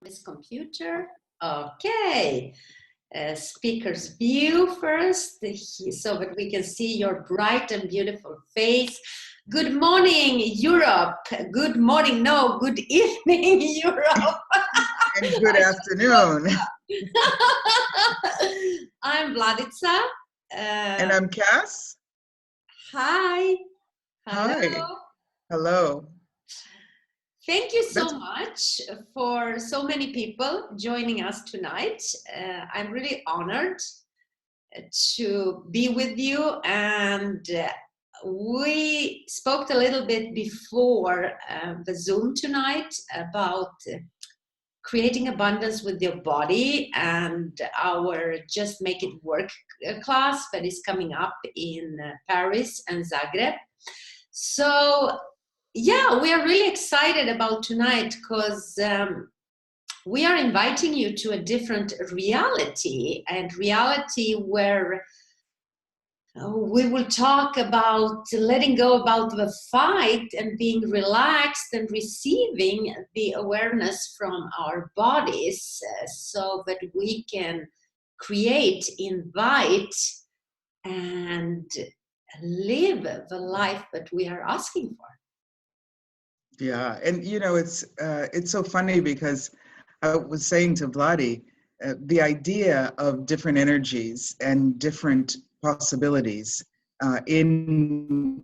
This computer. Okay. Speaker's view first, so that we can see your bright and beautiful face. Good morning, Europe. Good morning, no, good evening, Europe. And good afternoon. I'm Vladica. And I'm Kass. Hi. Hi. Hello. Hello. Thank you so much for so many people joining us tonight. I'm really honored to be with you, and we spoke a little bit before the Zoom tonight about creating abundance with your body and our Just Make It Work class that is coming up in Paris and Zagreb. So yeah, we are really excited about tonight because we are inviting you to a different reality, and reality where we will talk about letting go about the fight and being relaxed and receiving the awareness from our bodies so that we can create, invite, and live the life that we are asking for. Yeah, and you know, it's so funny because I was saying to Vladi, the idea of different energies and different possibilities in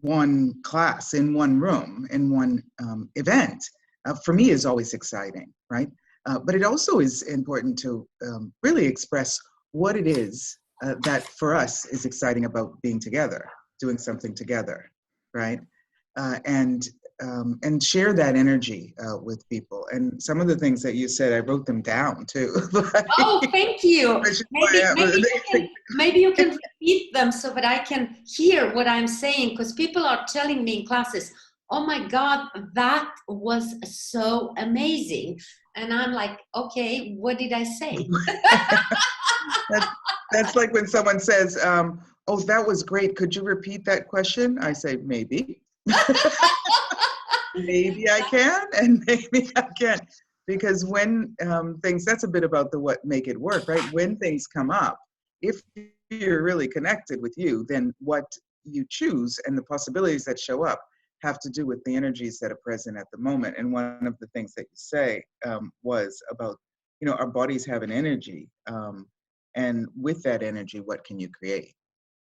one class, in one room, in one event, for me is always exciting, right? But it also is important to really express what it is that for us is exciting about being together, doing something together, right? And share that energy with people. And some of the things that you said, I wrote them down too. Oh, thank you. Maybe you can repeat them so that I can hear what I'm saying, because people are telling me in classes, oh my God, that was so amazing. And I'm like, okay, what did I say? That's like when someone says, oh, that was great. Could you repeat that question? I say, maybe. Maybe I can, and maybe I can't. Because when things, that's a bit about the what make it work, right? When things come up, if you're really connected with you, then what you choose and the possibilities that show up have to do with the energies that are present at the moment. And one of the things that you say was about, you know, our bodies have an energy. And with that energy, what can you create,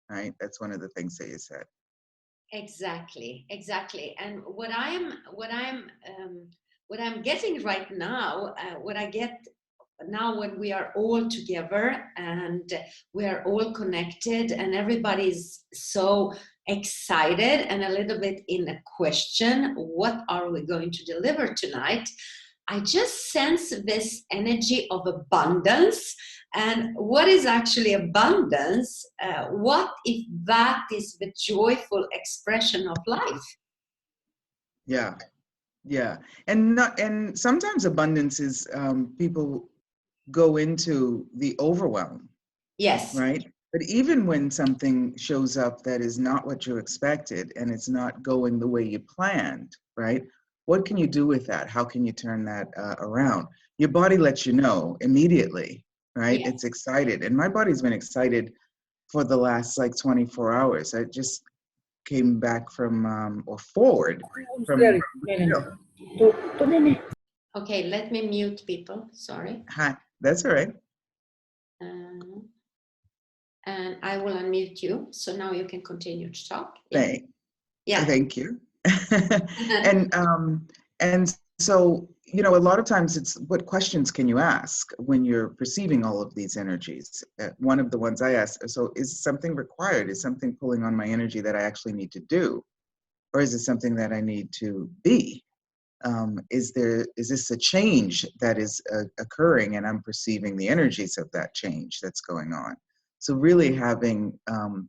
right? That's one of the things that you said. Exactly. And what I'm getting right now, what I get now when we are all together and we are all connected and everybody's so excited and a little bit in a question, what are we going to deliver tonight? I just sense this energy of abundance. And what is actually abundance? What if that is the joyful expression of life? Yeah, and sometimes abundance is people go into the overwhelm. Yes. Right. But even when something shows up that is not what you expected and it's not going the way you planned, right? What can you do with that? How can you turn that around? Your body lets you know immediately, right? Yes. It's excited. And my body's been excited for the last like 24 hours. I just came back from, or forward from. Okay, let me mute people. Sorry. Hi, that's all right. And I will unmute you. So now you can continue to talk. Yeah. Thank you. And so, you know, a lot of times it's what questions can you ask when you're perceiving all of these energies? One of the ones I asked, so is something required? Is something pulling on my energy that I actually need to do? Or is it something that I need to be? Is this a change that is occurring and I'm perceiving the energies of that change that's going on? So really having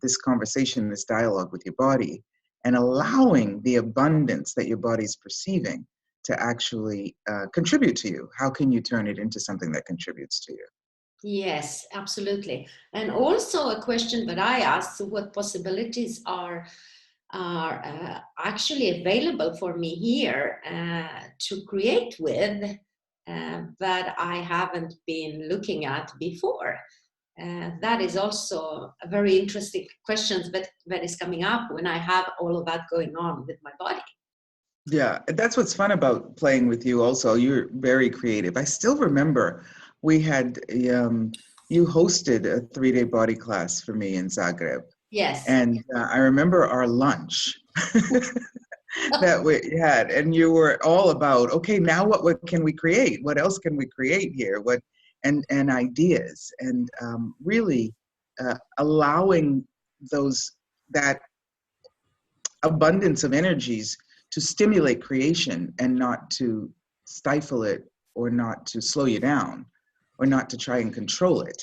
this conversation, this dialogue with your body and allowing the abundance that your body's perceiving to actually contribute to you. How can you turn it into something that contributes to you? Yes, absolutely. And also a question that I asked, what possibilities are are actually available for me here to create with, that I haven't been looking at before. That is also a very interesting question that is coming up when I have all of that going on with my body. Yeah, that's what's fun about playing with you also. You're very creative. I still remember we had, you hosted a 3-day body class for me in Zagreb. Yes. And I remember our lunch that we had, and you were all about, okay, now what can we create? What else can we create here? And ideas, and really allowing that abundance of energies to stimulate creation and not to stifle it, or not to slow you down, or not to try and control it.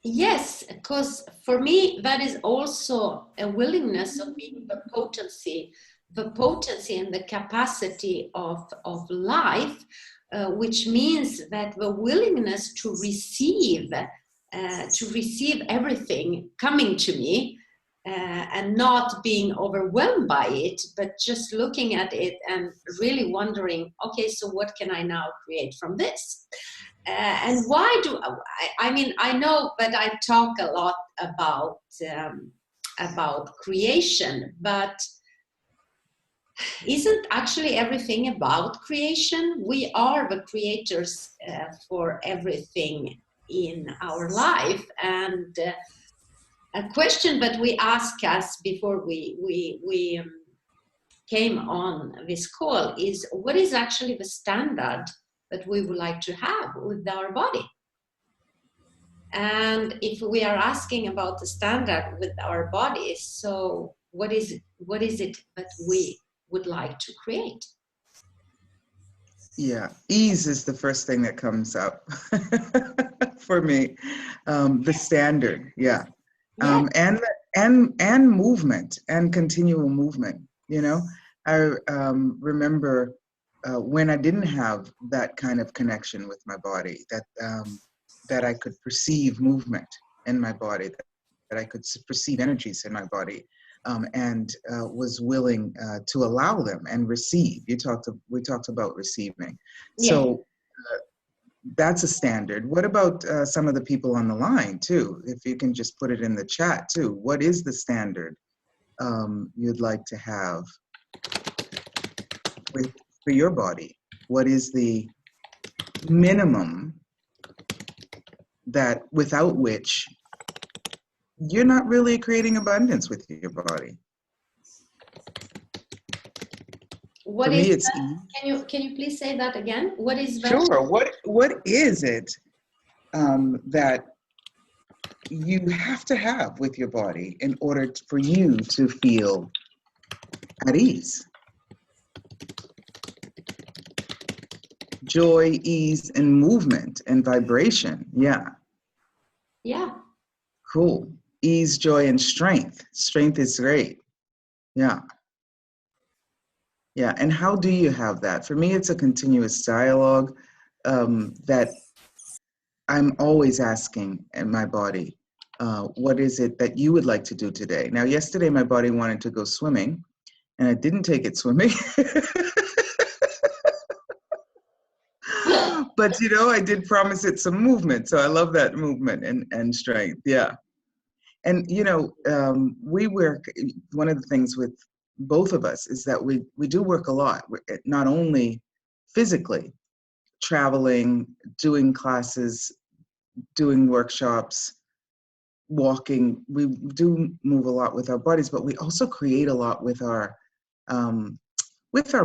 Yes, because for me, that is also a willingness of being the potency and the capacity of life, which means that the willingness to receive everything coming to me, and not being overwhelmed by it, but just looking at it and really wondering, okay, so what can I now create from this? And why do I mean, I know that I talk a lot about creation, but isn't actually everything about creation? We are the creators for everything in our life. And a question that we asked us before we came on this call is, what is actually the standard that we would like to have with our body? And if we are asking about the standard with our body, so what is it that we would like to create? Yeah, ease is the first thing that comes up for me. The standard, yeah. Yeah. And movement, and continual movement. You know, I remember when I didn't have that kind of connection with my body, that I could perceive movement in my body, that I could perceive energies in my body, and was willing to allow them and receive. We talked about receiving. Yeah. So that's a standard. What about some of the people on the line too? If you can just put it in the chat too. What is the standard you'd like to have for your body? What is the minimum that without which you're not really creating abundance with your body? What For is me, it's that? Can you please say that again? What is that? sure. What is it that you have to have with your body in order for you to feel at ease? Joy, ease, and movement and vibration. Yeah. Yeah. Cool. Ease, joy, and strength. Strength is great. Yeah. Yeah. And how do you have that? For me, it's a continuous dialogue that I'm always asking in my body, what is it that you would like to do today? Now, yesterday, my body wanted to go swimming, and I didn't take it swimming. But, you know, I did promise it some movement. So I love that movement and strength. Yeah. And, you know, we work, one of the things with both of us is that we do work a lot, not only physically, traveling, doing classes, doing workshops, walking. We do move a lot with our bodies, but we also create a lot with our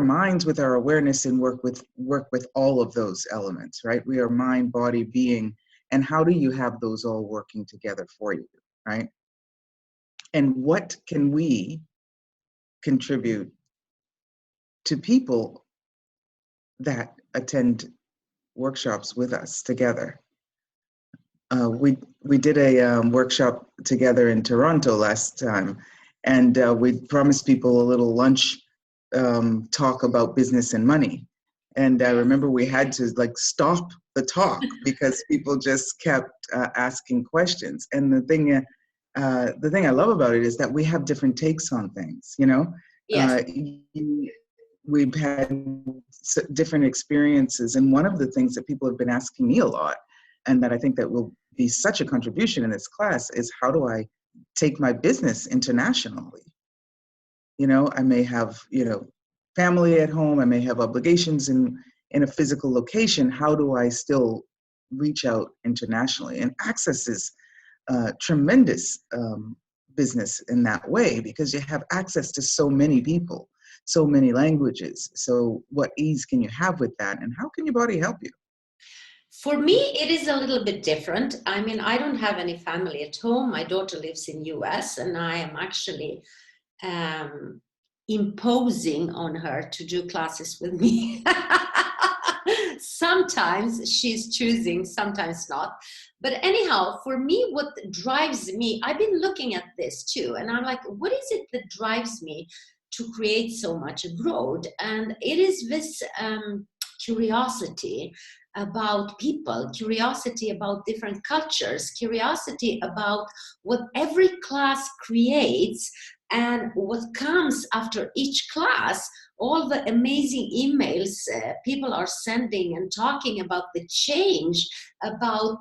minds, with our awareness, and work with all of those elements, right? We are mind, body, being, and how do you have those all working together for you, right? And what can we contribute to people that attend workshops with us together? We did a workshop together in Toronto last time, and we promised people a little lunch talk about business and money. And I remember we had to like stop the talk because people just kept asking questions. And the thing the thing I love about it is that we have different takes on things, you know? Yes. We've had different experiences. And one of the things that people have been asking me a lot, and that I think that will be such a contribution in this class, is how do I take my business internationally? You know, I may have, you know, family at home, I may have obligations in a physical location. How do I still reach out internationally? And Access is tremendous business in that way, because you have access to so many people, so many languages. So what ease can you have with that, and how can your body help you? For me, it is a little bit different. I mean, I don't have any family at home. My daughter lives in US, and I am actually imposing on her to do classes with me. Sometimes she's choosing, sometimes not. But anyhow, for me, what drives me, I've been looking at this too, and I'm like, what is it that drives me to create so much abroad? And it is this curiosity about people, curiosity about different cultures, curiosity about what every class creates, and what comes after each class, all the amazing emails people are sending and talking about the change, about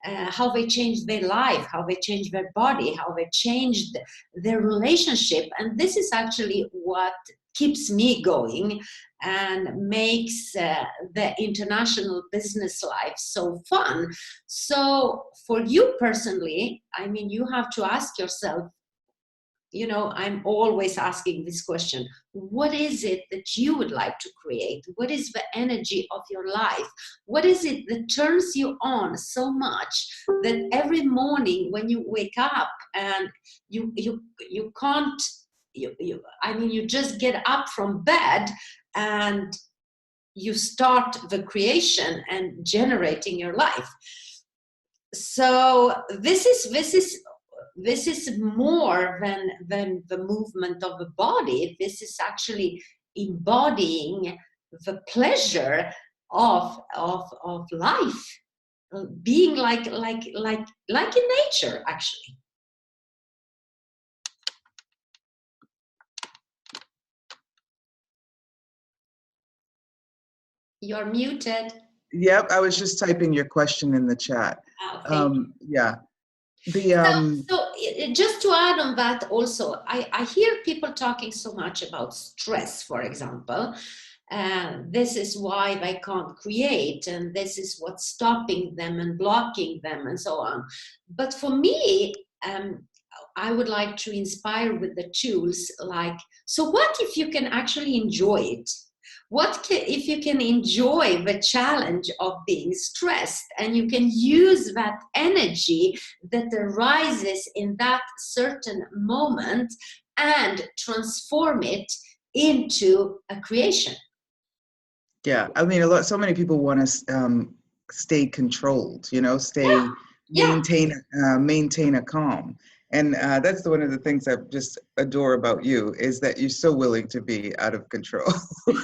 how they changed their life, how they changed their body, how they changed their relationship. And this is actually what keeps me going and makes the international business life so fun. So for you personally, I mean, you have to ask yourself, you know, I'm always asking this question: what is it that you would like to create? What is the energy of your life? What is it that turns you on so much that every morning when you wake up and you can't, I mean, you just get up from bed and you start the creation and generating your life? So this is more than the movement of the body. This is actually embodying the pleasure of life, being like in nature, actually. You're muted. Yep, I was just typing your question in the chat. Oh, yeah. The so just to add on that also, I hear people talking so much about stress, for example. This is why they can't create, and this is what's stopping them and blocking them, and so on. But for me, I would like to inspire with the tools like, so what if you can actually enjoy it? If you can enjoy the challenge of being stressed, and you can use that energy that arises in that certain moment and transform it into a creation? Yeah, I mean, so many people want to stay controlled, you know, Yeah. maintain a calm. And that's one of the things I just adore about you, is that you're so willing to be out of control,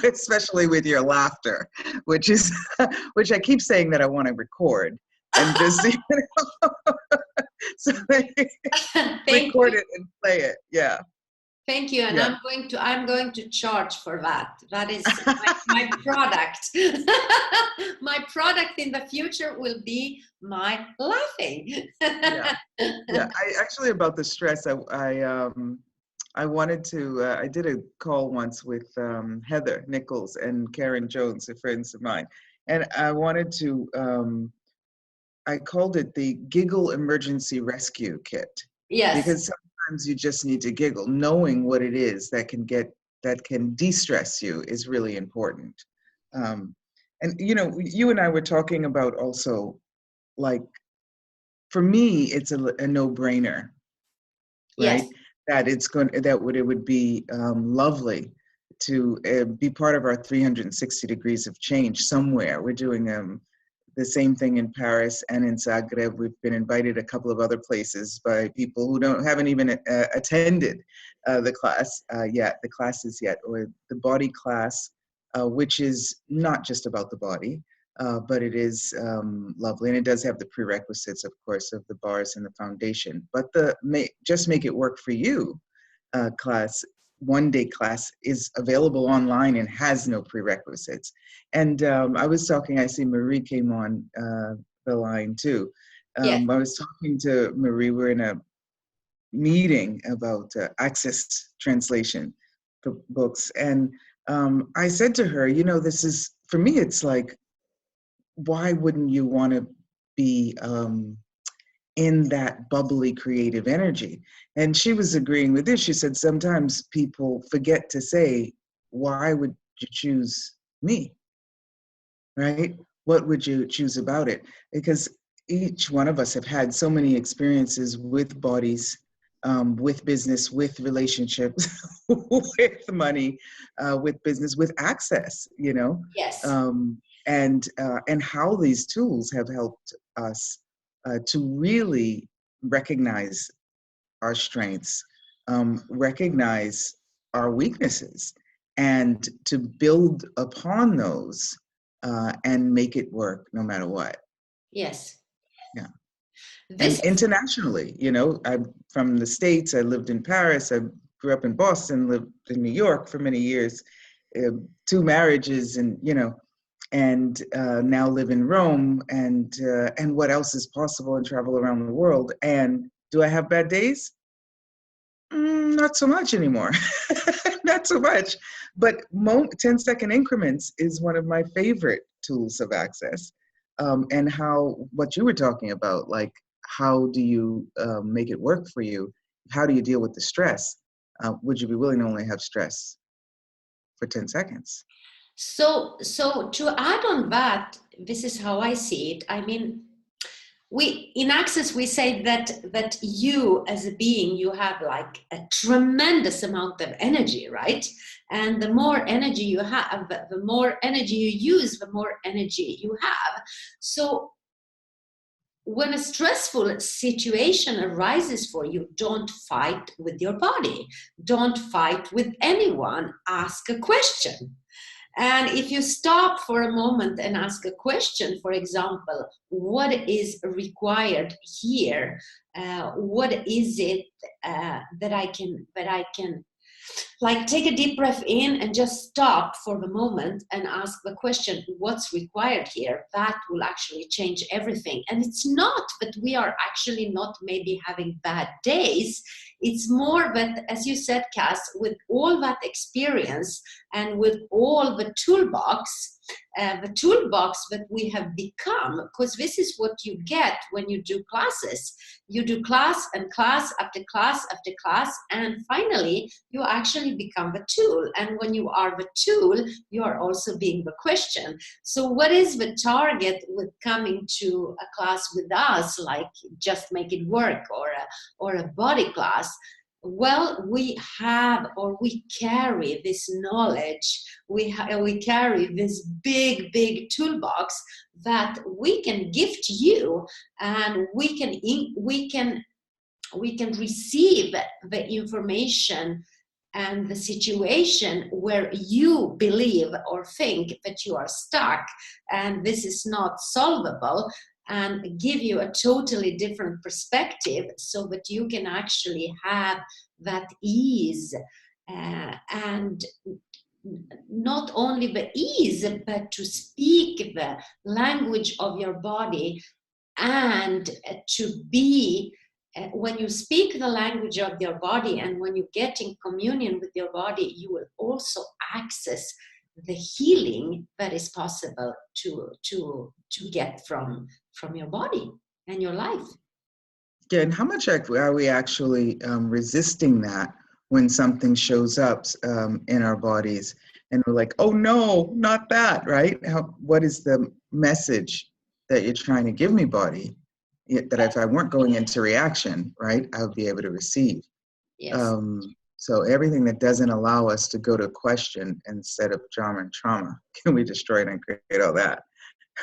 especially with your laughter, which I keep saying that I want to record and just, you know, so record it and play it. Yeah. Thank you, and Yeah. I'm going to charge for that. That is my product. My product in the future will be my laughing. Yeah. I actually, about the stress, I wanted to. I did a call once with Heather Nichols and Karen Jones, the friends of mine, and I wanted to. I called it the Giggle Emergency Rescue Kit, Yes. because sometimes you just need to giggle. Knowing what it is that can de-stress you is really important. And you know, you and I were talking about also, like, for me, it's a no-brainer, Yes. right? That it would be lovely to be part of our 360 degrees of change somewhere. We're doing the same thing in Paris and in Zagreb. We've been invited a couple of other places by people who haven't even attended the classes yet, or the body class, which is not just about the body. but it is lovely, and it does have the prerequisites, of course, of the bars and the foundation. But just make it work for you class, 1-day class, is available online and has no prerequisites. And I was talking, I see Marie came on the line too. I Yes. was talking to Marie, we're in a meeting about access translation for books. And I said to her, you know, this is, for me, it's like, why wouldn't you want to be in that bubbly creative energy? And she was agreeing with this. She said, sometimes people forget to say, why would you choose me? Right? What would you choose about it? Because each one of us have had so many experiences with bodies, with business, with relationships, with money, with business, with access, you know, Yes. and how these tools have helped us to really recognize our strengths, recognize our weaknesses, and to build upon those and make it work no matter what. Yes. Yeah. This And is internationally, you know, I'm from the States, I lived in Paris, I grew up in Boston, lived in New York for many years, 2 marriages, and, you know, and now live in Rome, and what else is possible, and travel around the world. And do I have bad days? Not so much anymore. Not so much. But 10-second increments is one of my favorite tools of access. And what you were talking about, like, how do you make it work for you? How do you deal with the stress? Would you be willing to only have stress for 10 seconds? so to add on that, this is how I see it. I mean, we in access we say that you as a being, you have like a tremendous amount of energy, right? And the more energy you have, the more energy you use, the more energy you have. So when a stressful situation arises for you, don't fight with your body, don't fight with anyone, ask a question. And if you stop for a moment and ask a question, for example, what is required here? What is it that I can like take a deep breath in and just stop for the moment and ask the question, what's required here? That will actually change everything. And it's not that we are actually not maybe having bad days. It's more that, as you said, Kass, with all that experience and with all the toolbox that we have become, because this is what you get when you do classes. You do class and class after class after class, and finally you actually become the tool. And when you are the tool, you are also being the question. So what is the target with coming to a class with us, like Just Make It Work or a body class? Well, we carry this knowledge, we carry this big toolbox that we can gift you, and we can receive the information and the situation where you believe or think that you are stuck and this is not solvable, and give you a totally different perspective so that you can actually have that ease, and not only the ease, but to speak the language of your body, and to be when you speak the language of your body and when you get in communion with your body, you will also access the healing that is possible to get from your body and your life. Yeah, and how much are we actually resisting that when something shows up in our bodies, and we're like, oh no, not that, right? What is the message that you're trying to give me, body? That if I weren't going into reaction, right, I would be able to receive. Yes. So everything that doesn't allow us to go to question instead of drama and trauma, can we destroy it and create all that?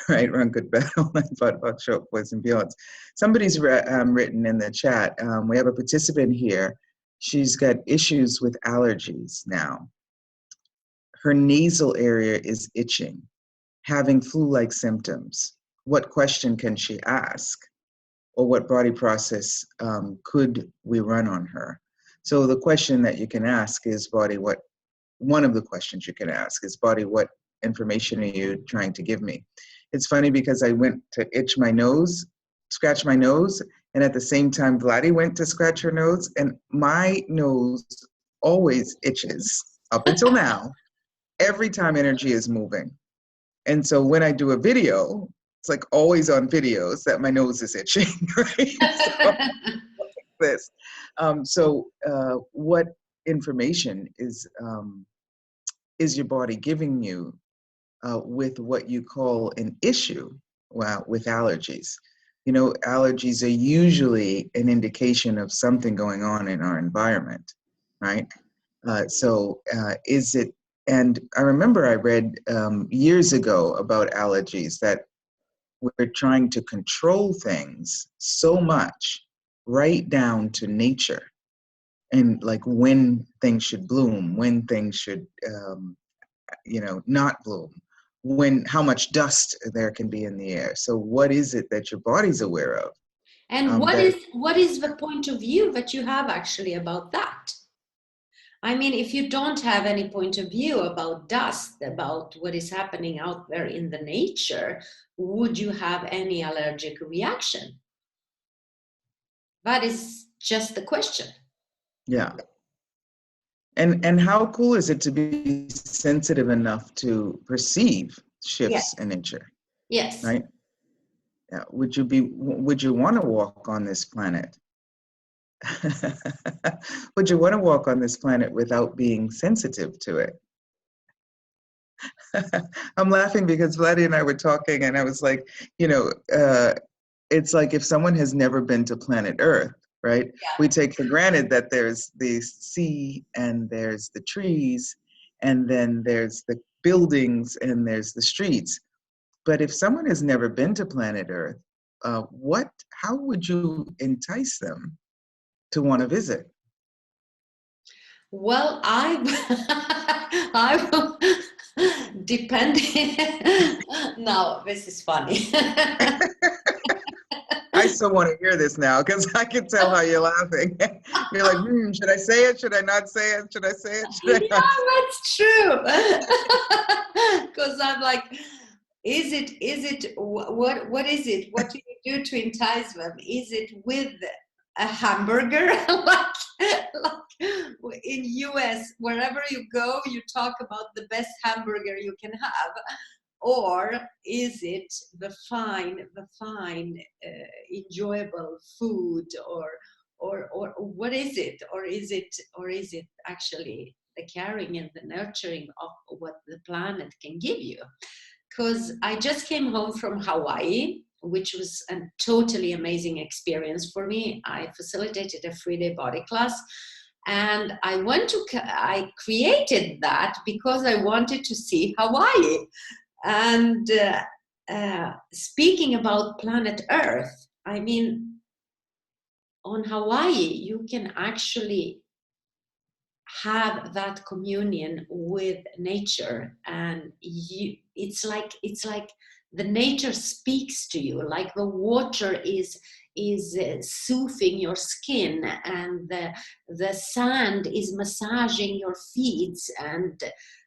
Right, run good battle, but show boys and beyonds. Somebody's written in the chat. We have a participant here. She's got issues with allergies now. Her nasal area is itching. having flu-like symptoms, what question can she ask? Or what body process could we run on her? So the question that you can ask is, one of the questions you can ask is, body, what information are you trying to give me? It's funny because I went to scratch my nose, and at the same time, Vladi went to scratch her nose, and my nose always itches up until now, every time energy is moving. And so when I do a video, it's like always on videos that my nose is itching, right? So this. What information is your body giving you with what you call an issue? Well, with allergies. You know, allergies are usually an indication of something going on in our environment, right? Is it, and I remember I read years ago about allergies that we're trying to control things so much, right down to nature, and like when things should bloom, when things should, not bloom, how much dust there can be in the air. So what is it that your body's aware of? And what is the point of view that you have actually about that? I mean, if you don't have any point of view about dust, about what is happening out there in the nature, would you have any allergic reaction? That is just the question. Yeah. And how cool is it to be sensitive enough to perceive shifts in nature? Yes. Right? Yeah. Would you want to walk on this planet? Would you want to walk on this planet without being sensitive to it? I'm laughing because Vladi and I were talking, and I was like, it's like if someone has never been to planet Earth, right? Yeah. We take for granted that there's the sea and there's the trees and then there's the buildings and there's the streets. But if someone has never been to planet Earth, how would you entice them to want to visit? Well, I will, depending. No, this is funny. I still want to hear this now because I can tell how you're laughing. You're like, should I say it? Should I not say it? Should I say it? Should I not? That's true. Because I'm like, what is it? What do you do to entice them? Is it with a hamburger? like in US, wherever you go, you talk about the best hamburger you can have. Or is it the fine, enjoyable food, or what is it? Or is it actually the caring and the nurturing of what the planet can give you? Because I just came home from Hawaii, which was a totally amazing experience for me. I facilitated a 3-day body class. And I created that because I wanted to see Hawaii. And speaking about planet Earth, I mean, on Hawaii, you can actually have that communion with nature, and it's like the nature speaks to you, like the water is soothing your skin, and the sand is massaging your feet. And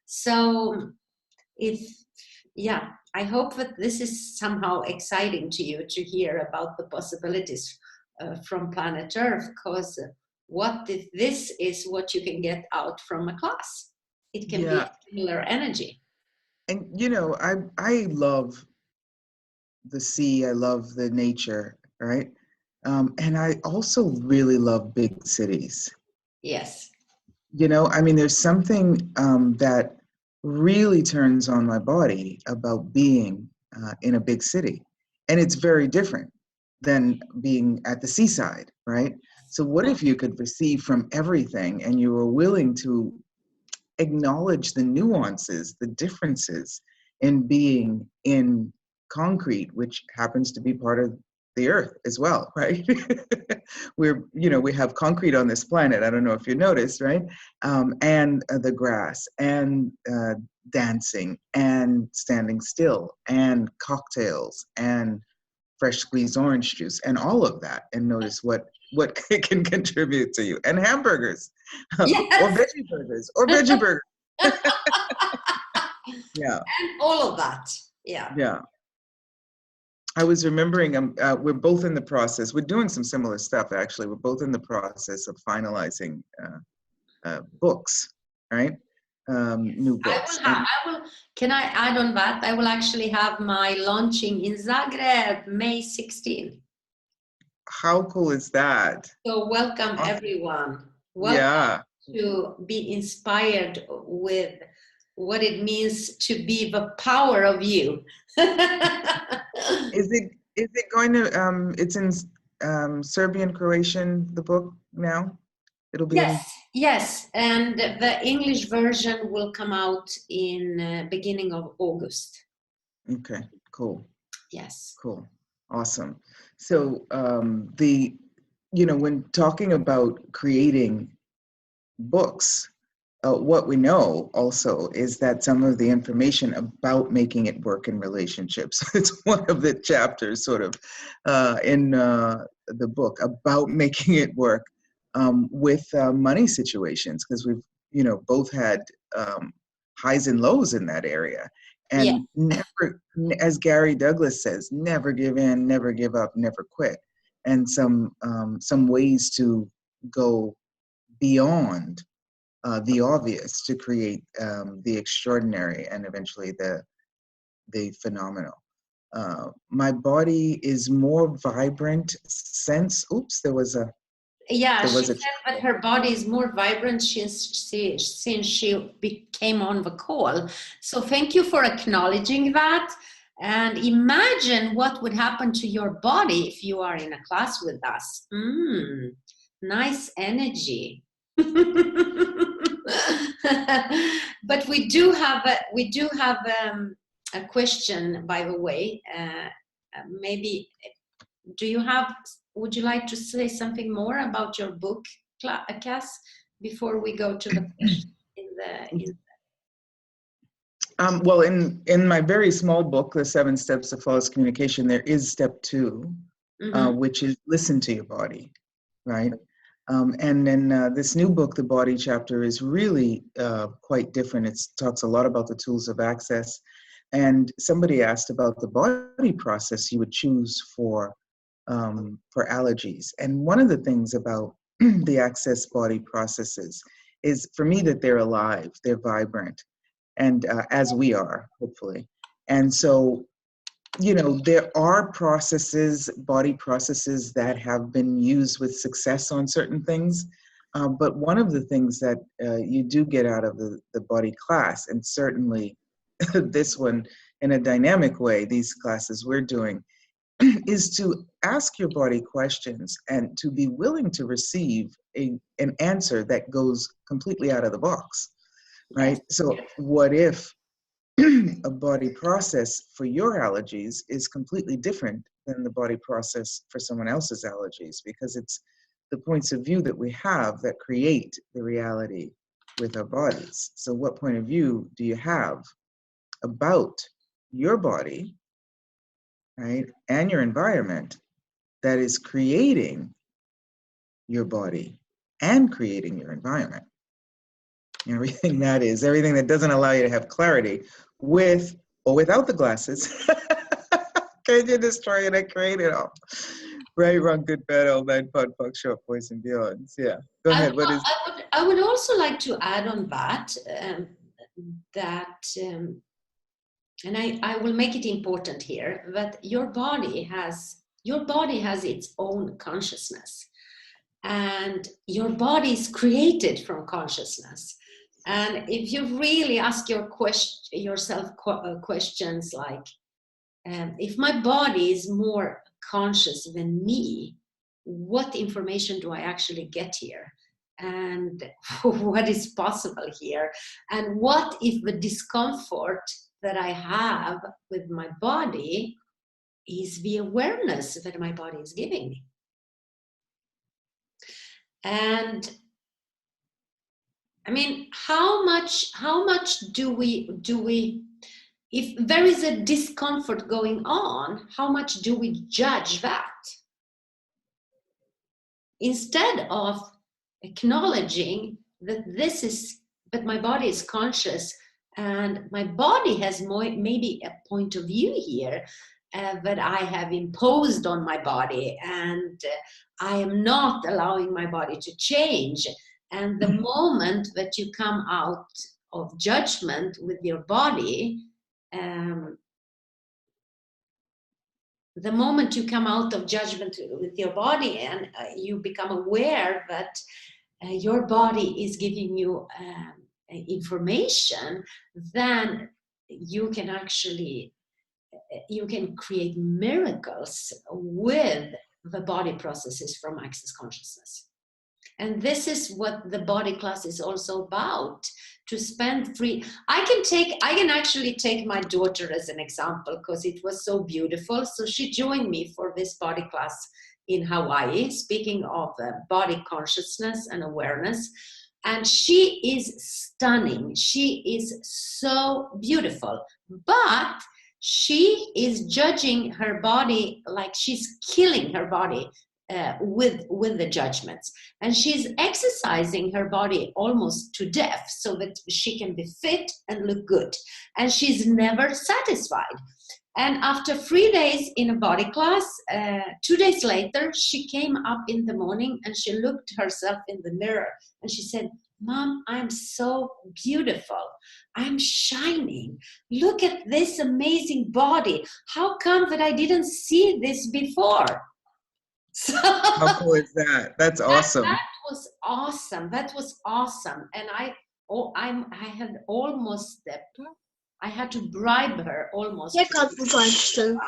so I hope that this is somehow exciting to you to hear about the possibilities from planet Earth, because what if this is what you can get out from a class? It can be similar energy. And I love the sea, I love the nature, right? And I also really love big cities. Yes. There's something that really turns on my body about being in a big city. And it's very different than being at the seaside, right? So what if you could receive from everything and you were willing to acknowledge the nuances, the differences in being in concrete, which happens to be part of the earth as well, right? We have concrete on this planet. I don't know if you noticed, right? And the grass, and dancing, and standing still, and cocktails, and fresh squeezed orange juice, and all of that, and notice what it can contribute to you. And hamburgers, or Yes. veggie burgers, or veggie burgers. Yeah. And all of that. Yeah. Yeah. I was remembering, we're both in the process. We're doing some similar stuff, actually. We're both in the process of finalizing books, right? New books. Can I add on that? I will actually have my launching in Zagreb, May 16th. How cool is that? So welcome, Awesome. Everyone. Welcome to be inspired with what it means to be the power of you. Is it going to, it's in Serbian, Croatian, the book now? It'll be Yes, and the English version will come out in beginning of August. Okay, cool. Yes. Cool. Awesome. So when talking about creating books, what we know also is that some of the information about making it work in relationships, it's one of the chapters sort of in the book about making it work with money situations, because we've both had highs and lows in that area. And never, as Gary Douglas says, never give in, never give up, never quit. And some ways to go beyond the obvious to create the extraordinary and eventually the phenomenal. My body is more vibrant since. Oops, there was a. Yeah, she said that her body is more vibrant since she came on the call. So thank you for acknowledging that. And imagine what would happen to your body if you are in a class with us. Nice energy. But we do have a question, by the way. Maybe would you like to say something more about your book, Kass, before we go to the question well, in my very small book, The 7 Steps of Flawless Communication, there is step 2, which is listen to your body, right? And then this new book, the body chapter, is really quite different. It talks a lot about the tools of access. And somebody asked about the body process you would choose for allergies. And one of the things about the access body processes is, for me, that they're alive, they're vibrant, and as we are, hopefully. And so, there are processes, body processes, that have been used with success on certain things. But one of the things that you do get out of the body class, and certainly this one in a dynamic way, these classes we're doing, is to ask your body questions and to be willing to receive an answer that goes completely out of the box, right? So what if a body process for your allergies is completely different than the body process for someone else's allergies? Because it's the points of view that we have that create the reality with our bodies. So what point of view do you have about your body, right, and your environment that is creating your body and creating your environment? Everything that doesn't allow you to have clarity with or without the glasses. Can you destroy it and create it all? Right, wrong, good, bad, old, nine, pod, fuck, short, boys, and beyonds. Yeah, go ahead. I would also like to add on that, and I will make it important here, that your body has its own consciousness, and your body is created from consciousness. And if you really ask yourself questions like, if my body is more conscious than me, what information do I actually get here? And what is possible here? And what if the discomfort that I have with my body is the awareness that my body is giving me. And I mean, how much do we, if there is a discomfort going on, how much do we judge that? Instead of acknowledging that that my body is conscious and my body has maybe a point of view here that I have imposed on my body, and I am not allowing my body to change. And the moment that you come out of judgment with your body, the moment you come out of judgment with your body and you become aware that your body is giving you information, then you can actually create miracles with the body processes from Access Consciousness. And this is what the body class is also about, to spend free. I can actually take my daughter as an example because it was so beautiful. So she joined me for this body class in Hawaii, speaking of body consciousness and awareness. And she is stunning. She is so beautiful, but she is judging her body like she's killing her body with the judgments, and she's exercising her body almost to death so that she can be fit and look good, and she's never satisfied. And after 3 days in a body class, 2 days later, she came up in the morning and she looked herself in the mirror and she said, "Mom, I'm so beautiful. I'm shining. Look at this amazing body. How come that I didn't see this before?" So, how cool is that? That's awesome. That was awesome. That was awesome. And I had almost I had to bribe her almost. Here comes the question.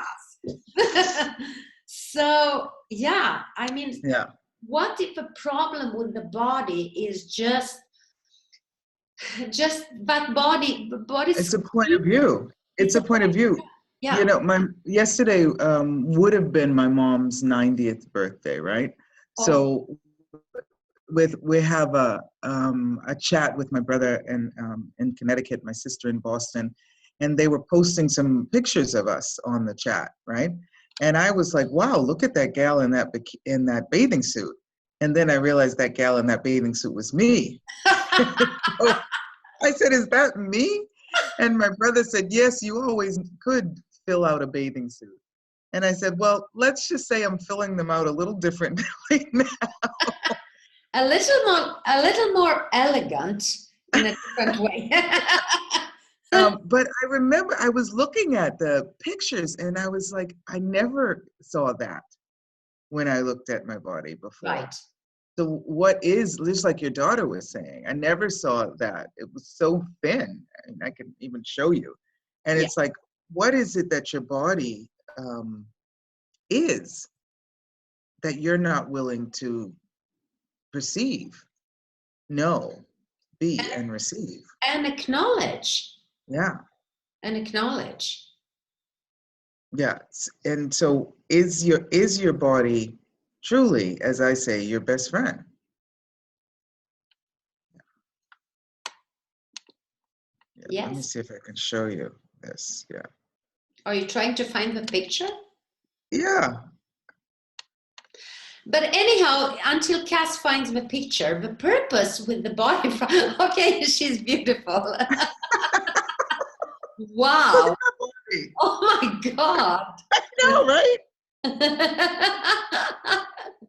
So yeah, I mean, Yeah. what if a problem with the body is just that body? It's a point of view. It's a point of view. Yeah. You know, yesterday would have been my mom's 90th birthday, right? Oh. So we have a chat with my brother in Connecticut, my sister in Boston, and they were posting some pictures of us on the chat, right? And I was like, wow, look at that gal in that bathing suit. And then I realized that gal in that bathing suit was me. So I said, "Is that me?" And my brother said, "Yes, you always could fill out a bathing suit." And I said, "Well, let's just say I'm filling them out a little differently now." A little more elegant in a different way. But I remember I was looking at the pictures and I was like, I never saw that when I looked at my body before. Right. So what is, just like your daughter was saying, I never saw that. It was so thin. I can even show you. And Yeah. it's like, what is it that your body is that you're not willing to perceive, know, be, and receive? And acknowledge. Yeah. And acknowledge. Yeah. And so is your body truly, as I say, your best friend? Yeah, Yes. let me see if I can show you this. Yeah. Are you trying to find the picture? Yeah. But anyhow, until Kass finds the picture, the purpose with the body, okay, she's beautiful. Wow. Oh my God. I know, right?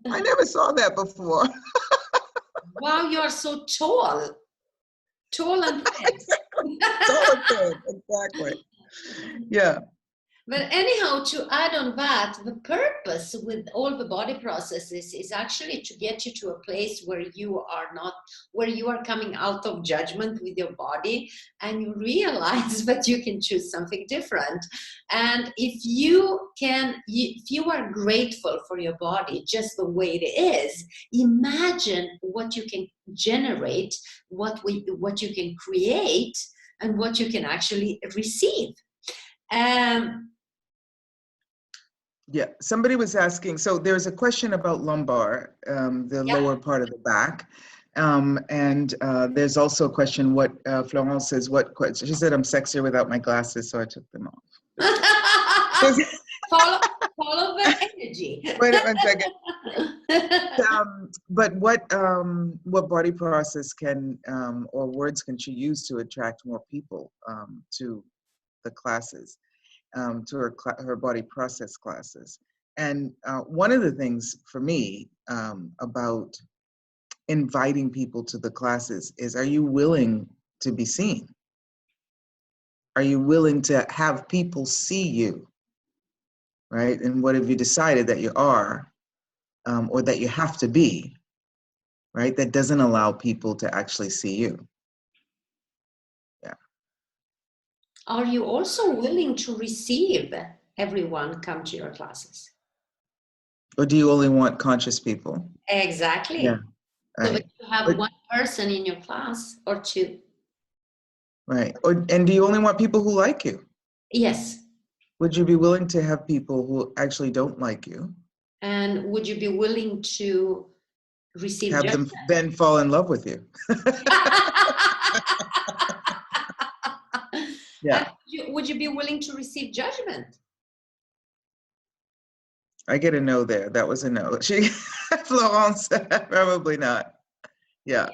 I I never saw that before. Wow, you are so tall. Tall and thin. Tall and thin, exactly. Yeah. But anyhow, to add on that, the purpose with all the body processes is actually to get you to a place where you are coming out of judgment with your body, and you realize that you can choose something different. And if you are grateful for your body just the way it is, imagine what you can generate, what you can create, and what you can actually receive. Yeah, somebody was asking, so there's a question about lumbar, the Yeah. lower part of the back. And there's also a question, what Florence says, she said, I'm sexier without my glasses, so I took them off. Follow the energy. Wait one second. But what body process can or words can she use to attract more people to the classes, to her body process classes? And one of the things for me about inviting people to the classes is, are you willing to be seen? Are you willing to have people see you, right? And what have you decided that you are, or that you have to be, right? That doesn't allow people to actually see you. Yeah. Are you also willing to receive everyone come to your classes? Or do you only want conscious people? Exactly. Yeah. So Right. if you have one person in your class or two. Right. And do you only want people who like you? Yes. Would you be willing to have people who actually don't like you? And would you be willing to receive Have judgment? them then fall in love with you? Yeah. Would you be willing to receive judgment? I get a no there. That was a no. Florence, probably not. Yeah.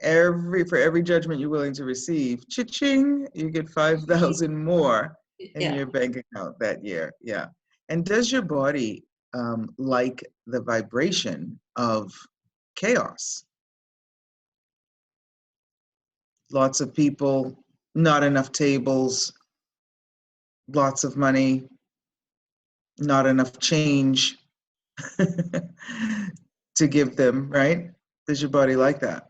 For every judgment you're willing to receive, cha-ching, you get 5,000 more in your bank account that year. Yeah. And does your body like the vibration of chaos? Lots of people, not enough tables, lots of money, not enough change to give them, right? Does your body like that?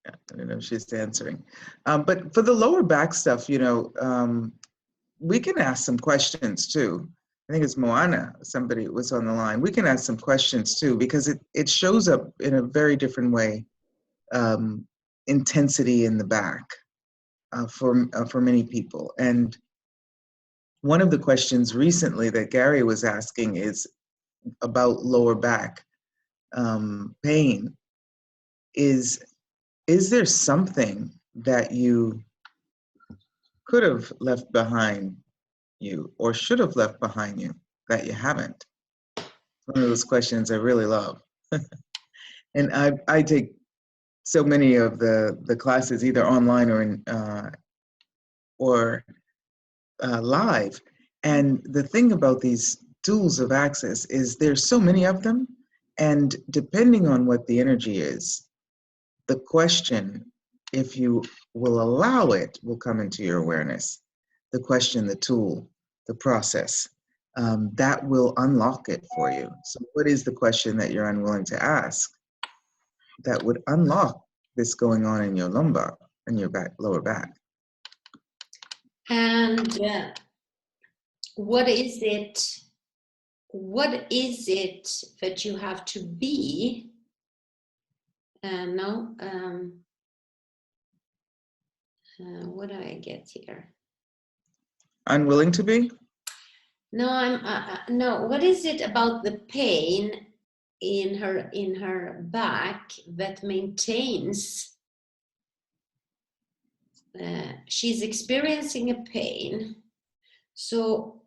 Yeah, I don't know if she's answering. But for the lower back stuff, we can ask some questions too. I think it's Moana, somebody was on the line. We can ask some questions too, because it shows up in a very different way. Intensity in the back for many people. And one of the questions recently that Gary was asking is about lower back pain. Is there something that you could have left behind you or should have left behind you that you haven't? One of those questions I really love. And I take so many of the classes either online or in live. And the thing about these tools of access is there's so many of them, and depending on what the energy is, the question, if you will allow it, will come into your awareness. The question, the tool, the process, that will unlock it for you. So what is the question that you're unwilling to ask that would unlock this going on in your lumbar, in your lower back? And what is it that you have to be? What do I get here? Unwilling to be? No, no. What is it about the pain in her back that maintains? She's experiencing a pain. So,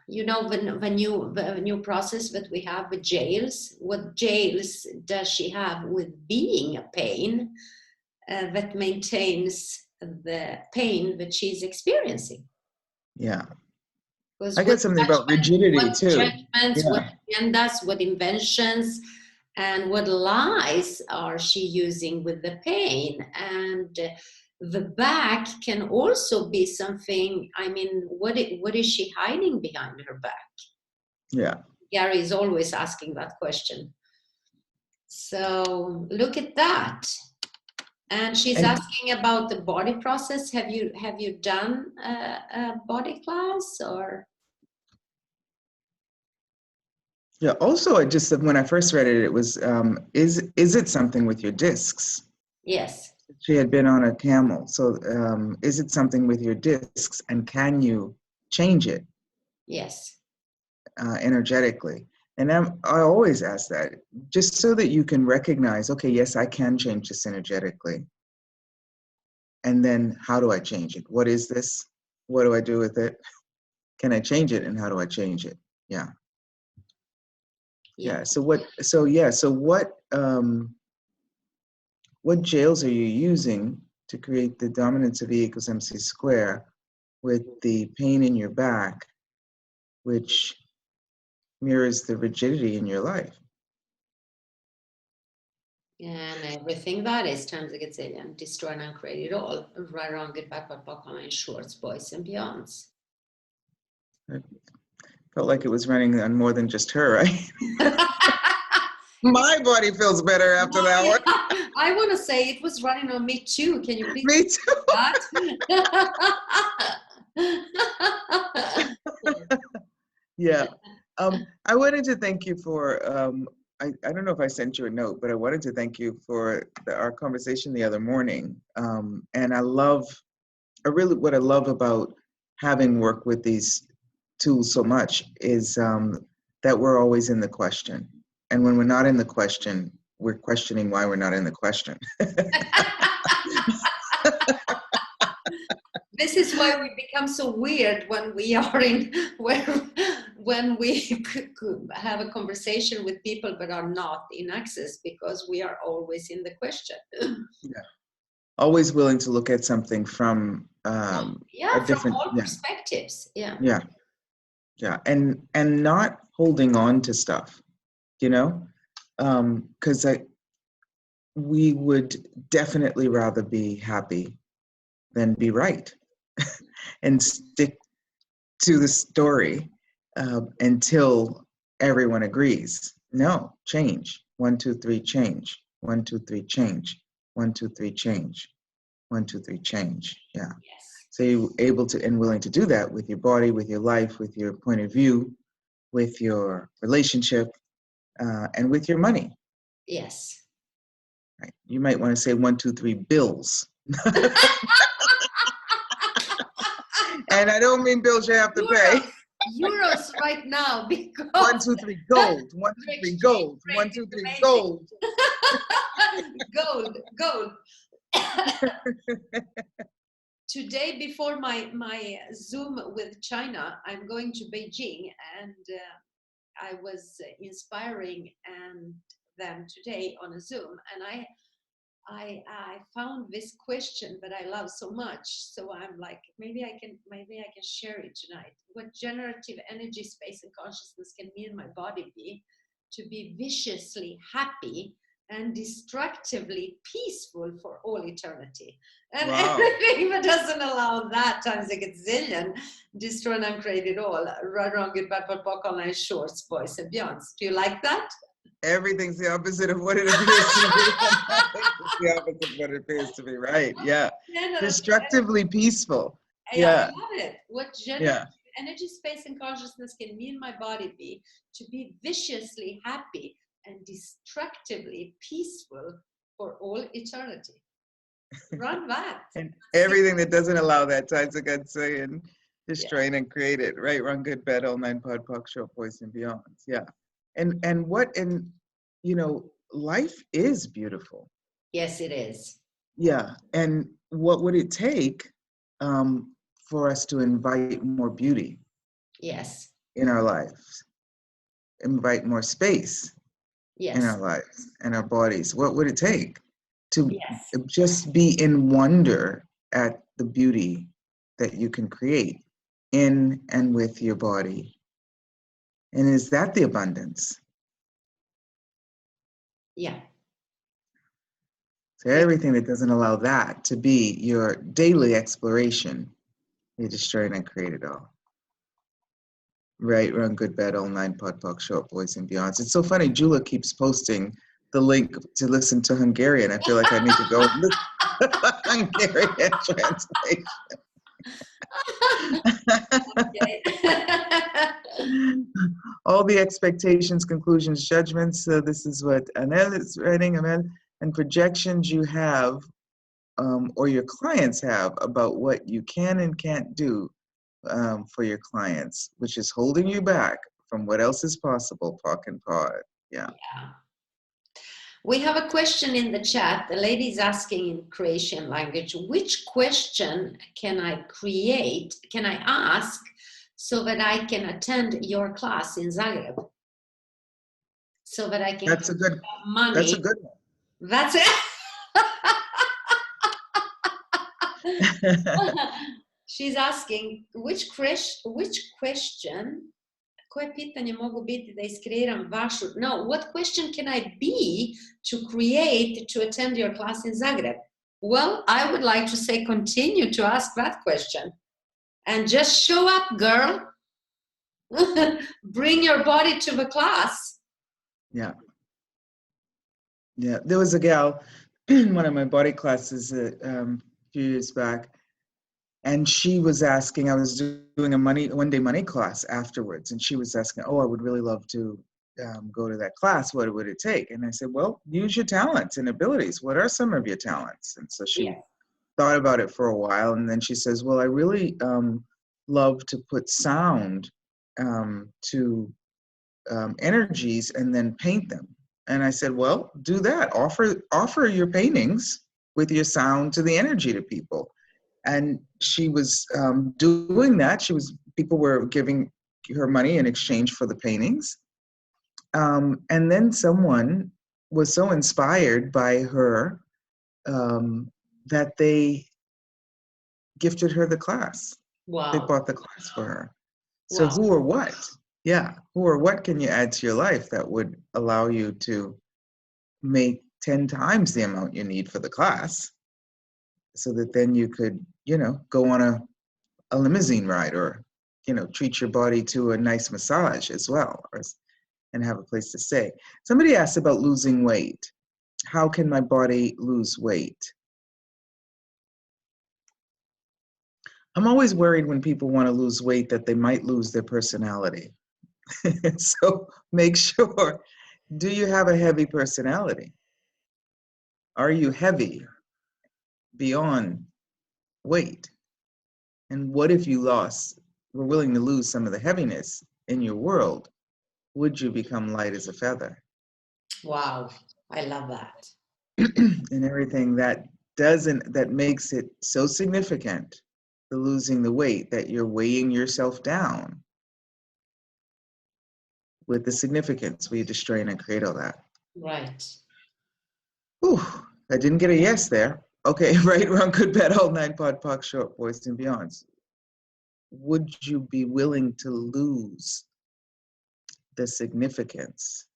when you process that we have with jails, what jails does she have with being a pain that maintains the pain that she's experiencing? Yeah. Because I got something about rigidity too. Judgments, what agendas, what inventions, and what lies are she using with the pain? And the back can also be something. I mean, what is she hiding behind her back? Yeah. Gary is always asking that question. So look at that. And she's asking about the body process. Have you done a body class or? Yeah. Also, I just when I first read it, it was is it something with your discs? Yes. She had been on a camel, so is it something with your discs? And can you change it Yes. energetically? And I always ask that, just so that you can recognize, okay, yes, I can change this energetically. And then how do I change it? What is this? What do I do with it? Can I change it? And how do I change it? Yeah. Yeah. So what jails are you using to create the dominance of E equals MC square with the pain in your back, which mirrors the rigidity in your life? And everything that is times a gazillion, destroy and uncreate it all, right, wrong, good, backward, in shorts, boys and beyonds. It felt like it was running on more than just her, right? My body feels better after that one. I want to say it was running on me too. Can you please? Me too. That? Yeah. I wanted to thank you for, I don't know if I sent you a note, but I wanted to thank you for our conversation the other morning. And what I love about having worked with these tools so much is that we're always in the question. And when we're not in the question, we're questioning why we're not in the question. This is why we become so weird when we are when we have a conversation with people but are not in access, because we are always in the question. Yeah. Always willing to look at something from a different, from all perspectives. Yeah. And not holding on to stuff, because we would definitely rather be happy than be right, and stick to the story until everyone agrees. No, change. 1, 2, 3, change. 1, 2, 3, change. 1, 2, 3, change. 1, 2, 3, change. Yeah. Yes. So you're able to and willing to do that with your body, with your life, with your point of view, with your relationship, and with your money. Yes. Right. You might want to say 1, 2, 3 bills. And I don't mean bills you have to pay. Euros right now, because 1, 2, 3 gold. 1, 2, 3 gold. 1, 2, 3 gold. Gold. Today, before my Zoom with China, I'm going to Beijing, and I was inspiring them today on a Zoom, and I found this question that I love so much. So I'm like, maybe I can share it tonight. What generative energy, space, and consciousness can me and my body be to be viciously happy and destructively peaceful for all eternity? And everything that doesn't allow that times a gazillion, destroy and uncreate it all, right, wrong, good, bad, but online shorts, boys and beyonds. Do you like that? Everything's the opposite of what it appears to be. It's the opposite of what it appears to be, right? Yeah. Destructively peaceful. Yeah. I love it. What generative energy, space, and consciousness can me and my body be to be viciously happy and destructively peaceful for all eternity? Run that. And everything that doesn't allow that, times a God saying, destroy and create it, right? Run good, bad, all 9 pod, poc, short, boys and beyonds. Yeah. And life is beautiful. Yes, it is. Yeah. And what would it take for us to invite more beauty? Yes. In our lives, invite more space. Yes. In our lives and our bodies. What would it take to just be in wonder at the beauty that you can create in and with your body? And is that the abundance? Yeah. So everything that doesn't allow that to be your daily exploration, you destroy and create it all. Right, run, good, bad, all 9 pod, poc, short, boys and beyonds. It's so funny. Jula keeps posting the link to listen to Hungarian. I feel like I need to go and listen to Hungarian translation. All the expectations, conclusions, judgments. So this is what Anel is writing, Amel, and projections you have or your clients have about what you can and can't do for your clients, which is holding you back from what else is possible, POC and POD. Yeah. Yeah. We have a question in the chat. The lady is asking in Croatian language, which question can I ask so that I can attend your class in Zagreb? So that I can That's a good money. That's a good one. That's it. She's asking which question, koje pitanje mogu biti da iskreiram vašu, no, what question can I be to create to attend your class in Zagreb? Well, I would like to say continue to ask that question and just show up, girl. Bring your body to the class. Yeah. Yeah, there was a gal in one of my body classes a few years back, and she was asking, I was doing a one-day money class afterwards, and she was asking, oh, I would really love to go to that class. What would it take? And I said, well, use your talents and abilities. What are some of your talents? And so she thought about it for a while, and then she says, well, I really love to put sound to energies and then paint them. And I said, well, do that. Offer your paintings with your sound to the energy to people. And she was doing that. People were giving her money in exchange for the paintings. And then someone was so inspired by her that they gifted her the class. Wow. They bought the class for her. So wow. Who or what? Yeah, who or what can you add to your life that would allow you to make 10 times the amount you need for the class, so that then you could, go on a limousine ride, or, treat your body to a nice massage as well, and have a place to stay. Somebody asked about losing weight. How can my body lose weight? I'm always worried when people want to lose weight that they might lose their personality. So make sure, do you have a heavy personality? Are you heavy beyond weight? And what if you were willing to lose some of the heaviness in your world? Would you become light as a feather? Wow, I love that. And everything that makes it so significant, the losing the weight, that you're weighing yourself down with the significance. We destroy and create all that. Right. Ooh, I didn't get a yes there. Okay, right, wrong, good, bad, old, 9 pod, POC, short, boys and beyonds. Would you be willing to lose the significance?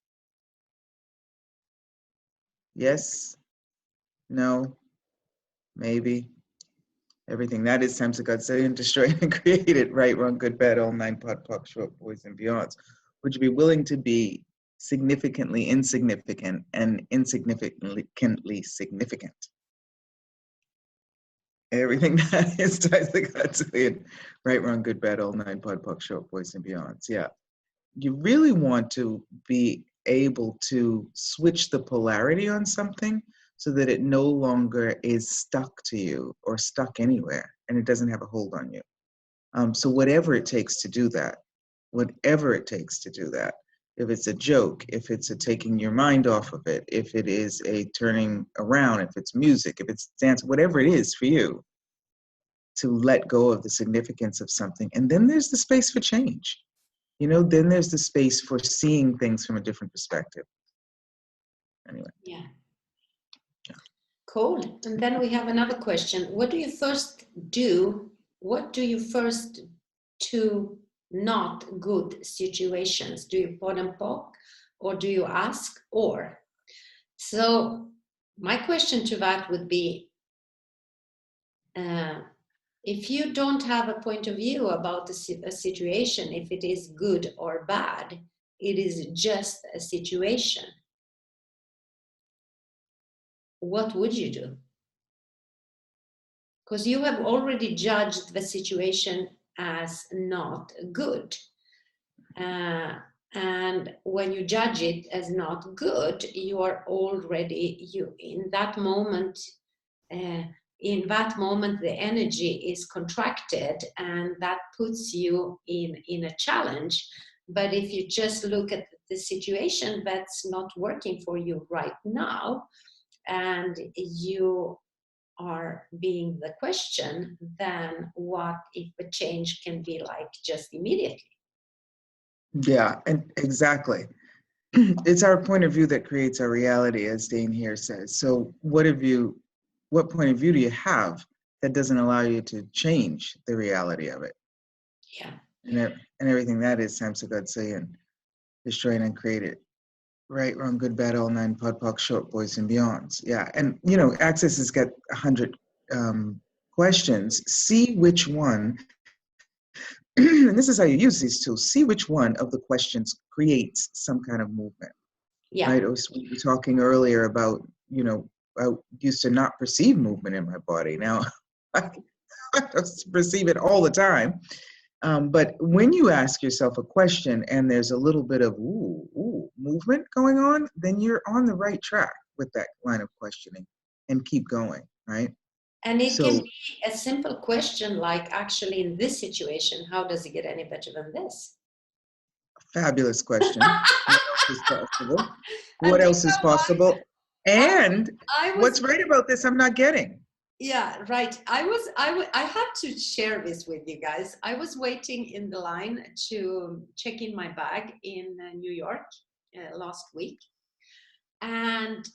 Yes, no, maybe. Everything. That is times of God, say and destroy and create it. Right, wrong, good, bad, all 9 pod, POC, short, boys and beyonds. Would you be willing to be significantly insignificant and insignificantly significant? Everything that is ties to God, saying right, wrong, good, bad, all 9 pod, POC, short, boys and beyonds. Yeah. You really want to be able to switch the polarity on something so that it no longer is stuck to you or stuck anywhere, and it doesn't have a hold on you. So whatever it takes to do that, if it's a joke, if it's a taking your mind off of it, if it is a turning around, if it's music, if it's dance, whatever it is for you, to let go of the significance of something. And then there's the space for change. Then there's the space for seeing things from a different perspective. Anyway. Yeah. Cool. And then we have another question. What do you first do to not good situations? Do you pod and POC, or do you ask, or? So my question to that would be, if you don't have a point of view about a situation, if it is good or bad, it is just a situation. What would you do? Because you have already judged the situation as not good. And when you judge it as not good, you are already, in that moment, in that moment the energy is contracted, and that puts you in a challenge. But if you just look at the situation that's not working for you right now, and you are being the question, then what if the change can be like just immediately? Yeah, and exactly. It's our point of view that creates our reality, as Dane here says. So what point of view do you have that doesn't allow you to change the reality of it? Yeah. And everything that is Samsagod saying, destroy and uncreate it. Right, wrong, good, bad, all nine, pod, poc, short, boys, and beyonds. Yeah, and Access has got 100 questions. See which one, and this is how you use these tools. See which one of the questions creates some kind of movement. Yeah. Right, we were talking earlier about I used to not perceive movement in my body. Now I perceive it all the time. But when you ask yourself a question and there's a little bit of movement going on, then you're on the right track with that line of questioning, and keep going, right? And it can So, be a simple question like, actually, in this situation, how does it get any better than this? fabulous question. What else is possible? And What else is possible? And I was, what's right about this I'm not getting? yeah, right. I had to share this with you guys. I was waiting in the line to check in my bag in New York last week. And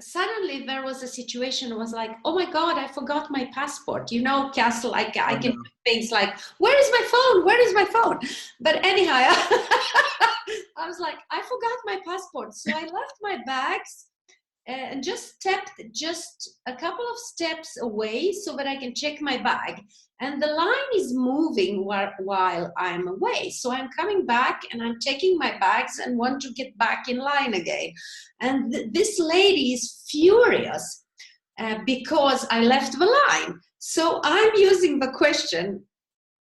suddenly there was a situation. It was like, oh my God, I forgot my passport. Kass, like I can do things like, where is my phone? Where is my phone? But anyhow, I was like, I forgot my passport. So I left my bags and just stepped just a couple of steps away so that I can check my bag. And the line is moving while I'm away. So I'm coming back and I'm checking my bags and want to get back in line again. And this lady is furious because I left the line. So I'm using the question,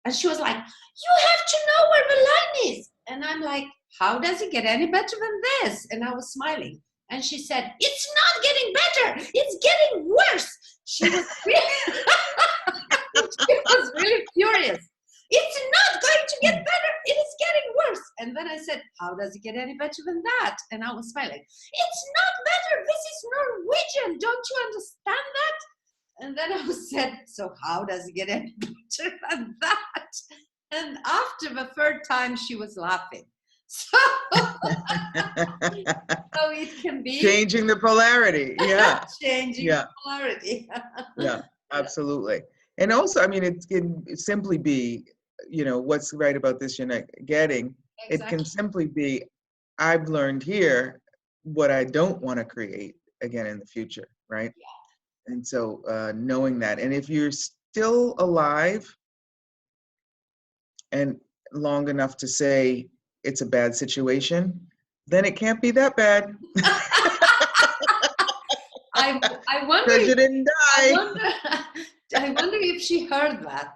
and she was like, you have to know where the line is. And I'm like, how does it get any better than this? And I was smiling. And she said, it's not getting better. It's getting worse. She was really furious. It's not going to get better. It is getting worse. And then I said, how does it get any better than that? And I was smiling. It's not better. This is Norwegian. Don't you understand that? And then I said, so how does it get any better than that? And after the third time, she was laughing. So it can be changing the polarity. Yeah. Changing the polarity. Yeah, absolutely. And also, I mean, it can simply be, what's right about this you're not getting. Exactly. It can simply be, I've learned here what I don't want to create again in the future, right? Yeah. And so knowing that, and if you're still alive and long enough to say it's a bad situation, then it can't be that bad. I wonder because you didn't die. I wonder if she heard that.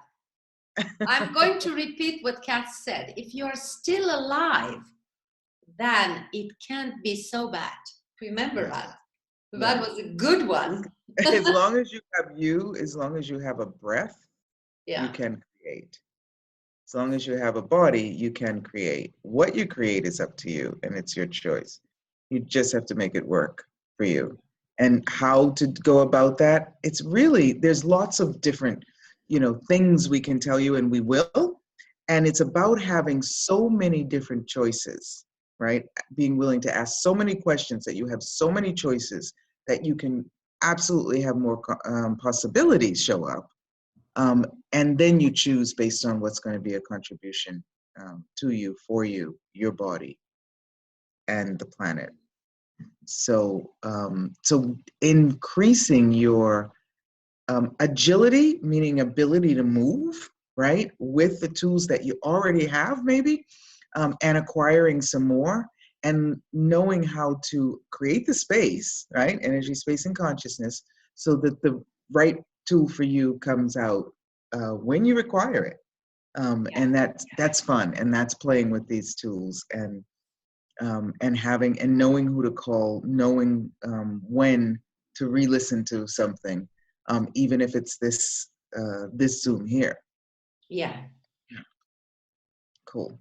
I'm going to repeat what Kass said. If you are still alive, then it can't be so bad. Remember that. That was a good one. As long as you have a breath, you can create. As long as you have a body, you can create. What you create is up to you, and it's your choice. You just have to make it work for you. And how to go about that, it's really, there's lots of different, things we can tell you, and we will. And it's about having so many different choices, right? Being willing to ask so many questions that you have so many choices that you can absolutely have more possibilities show up. And then you choose based on what's going to be a contribution to you, for you, your body, and the planet. So, so increasing your agility, meaning ability to move, right, with the tools that you already have, maybe, and acquiring some more, and knowing how to create the space, right, energy, space, and consciousness, so that the right tool for you comes out when you require it. And that's fun, and that's playing with these tools, and having and knowing who to call, knowing when to re-listen to something, even if it's this Zoom here. Yeah. Cool.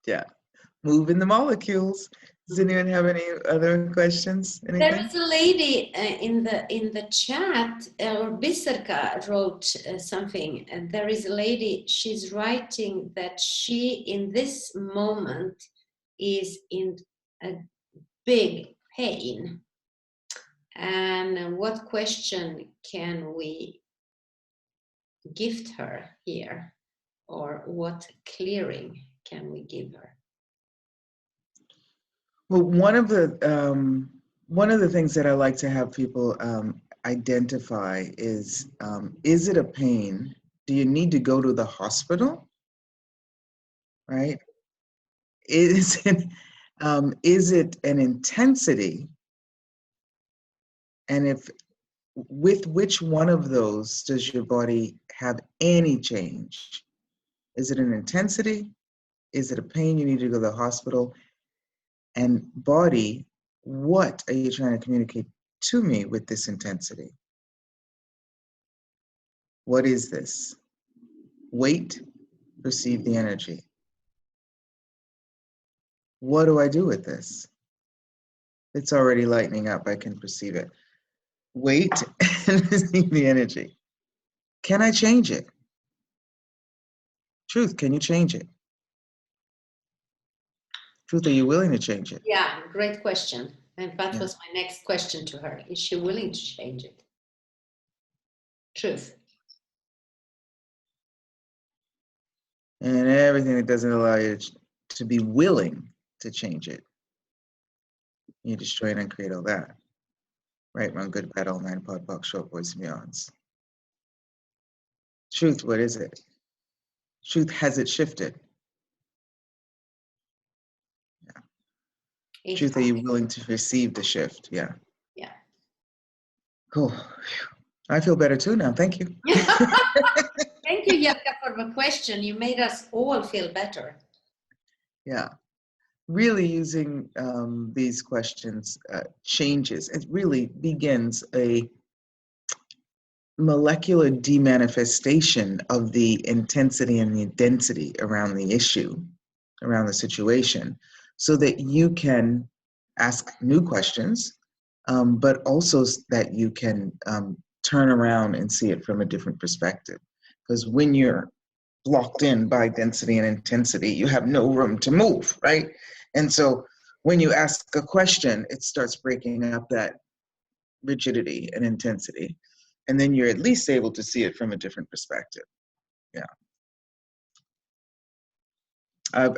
Yeah. Moving the molecules. Does anyone have any other questions? Anything? There is a lady in the chat, or Biserka wrote something, and there is a lady, she's writing that she in this moment is in a big pain. And what question can we gift her here, or what clearing can we give her? Well, one of the things that I like to have people identify is it a pain? Do you need to go to the hospital? Right? Is it an intensity? And if with which one of those does your body have any change? Is it an intensity? Is it a pain you need to go to the hospital? And body, what are you trying to communicate to me with this intensity? What is this? Wait, perceive the energy. What do I do with this? It's already lightening up, I can perceive it. Wait and perceive the energy. Can I change it? Truth, can you change it? Truth, are you willing to change it? Yeah, great question. And that was my next question to her. Is she willing to change it? Truth. And everything that doesn't allow you to be willing to change it, you destroy and uncreate all that. Right, wrong, good, bad, all nine, pod, box, short, boys, and beyonds. Truth, what is it? Truth, has it shifted? Yeah. Truth, are you willing to receive the shift? Yeah. Yeah. Cool. I feel better too now. Thank you. Thank you, Jelka, for the question. You made us all feel better. Yeah. Really using these questions changes. It really begins a molecular demanifestation of the intensity and the density around the issue, around the situation, so that you can ask new questions, but also that you can turn around and see it from a different perspective. Because when you're blocked in by density and intensity, you have no room to move, right? And so when you ask a question, it starts breaking up that rigidity and intensity. And then you're at least able to see it from a different perspective. Yeah. I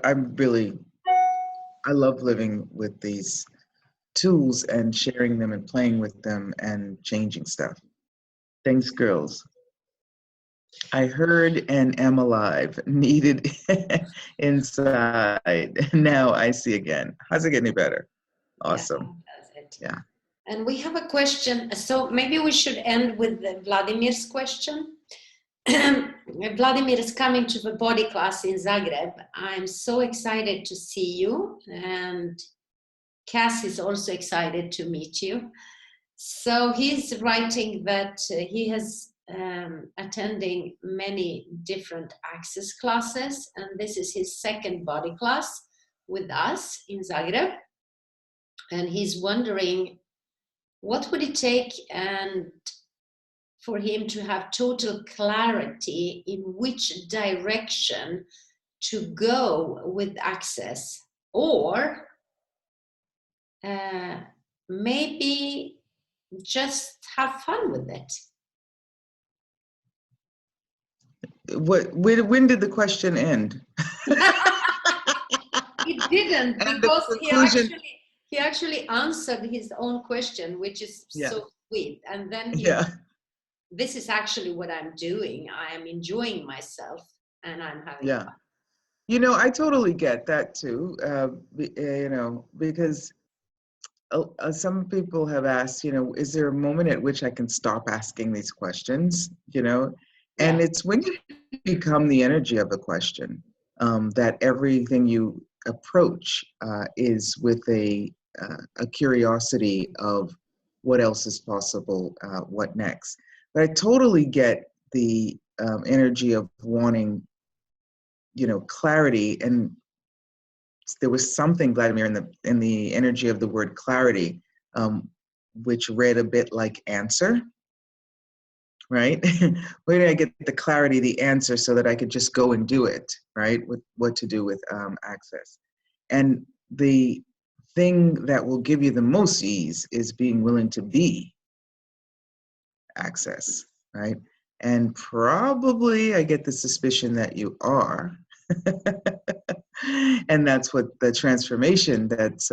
love living with these tools and sharing them and playing with them and changing stuff. Thanks, girls. I heard and am alive, needed inside. Now I see again. How's it getting any better? Awesome. Yeah. And we have a question. So maybe we should end with Vladimir's question. Vladimir is coming to the body class in Zagreb. I'm so excited to see you. And Kass is also excited to meet you. So he's writing that he has attending many different access classes, and this is his second body class with us in Zagreb. And he's wondering what would it take and for him to have total clarity in which direction to go with access, or maybe just have fun with it. When did the question end? It didn't, because he actually answered his own question, which is so sweet. And then this is actually what I'm doing. I am enjoying myself and I'm having fun. You know, I totally get that too. You know, because some people have asked, you know, is there a moment at which I can stop asking these questions? You know, and it's when you become the energy of a question that everything you approach is with a curiosity of what else is possible, what next. But I totally get the energy of wanting, clarity. And there was something, Vladimir, in the energy of the word clarity, which read a bit like answer, right? Where did I get the clarity, the answer, so that I could just go and do it, right? With what to do with access. And the thing that will give you the most ease is being willing to be access, right? And probably I get the suspicion that you are. And that's what the transformation that's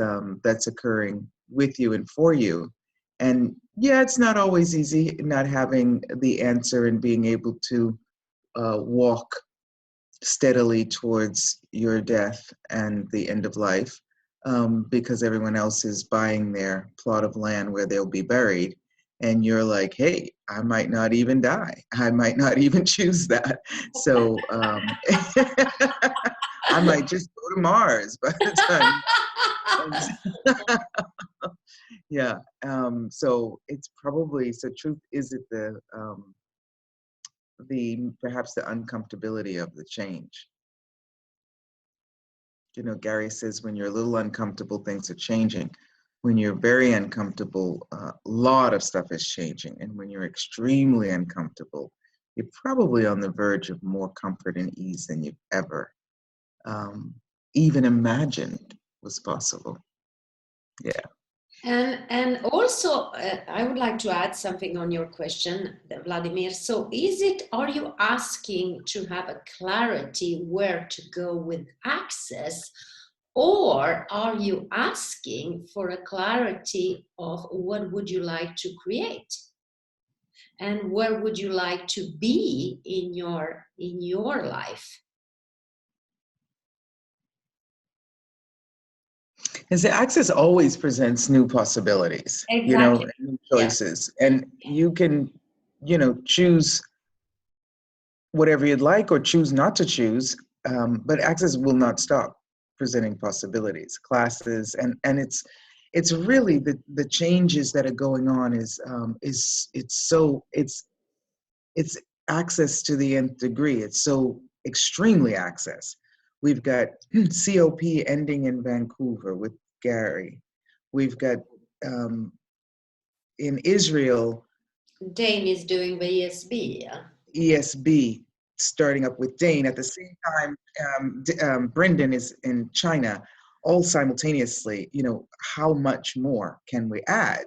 occurring with you and for you. And yeah, it's not always easy not having the answer and being able to walk steadily towards your death and the end of life, because everyone else is buying their plot of land where they'll be buried. And you're like, hey, I might not even die. I might not even choose that. So I might just go to Mars by the time. Yeah. So it's probably, so truth is it perhaps the uncomfortability of the change. Gary says when you're a little uncomfortable, things are changing. When you're very uncomfortable, a lot of stuff is changing. And when you're extremely uncomfortable, you're probably on the verge of more comfort and ease than you've ever even imagined was possible. Yeah. And also, I would like to add something on your question, Vladimir. So are you asking to have a clarity where to go with access, or are you asking for a clarity of what would you like to create? And where would you like to be in your life? And the access always presents new possibilities, Exactly. new choices. Yeah. And you can, choose whatever you'd like or choose not to choose, but access will not stop presenting possibilities, classes, and it's really the changes that are going on is it's access to the nth degree. It's so extremely access. We've got COP ending in Vancouver with Gary. We've got in Israel, Dane is doing the ESB, yeah? ESB starting up with Dane. At the same time, Brendan is in China, all simultaneously. How much more can we add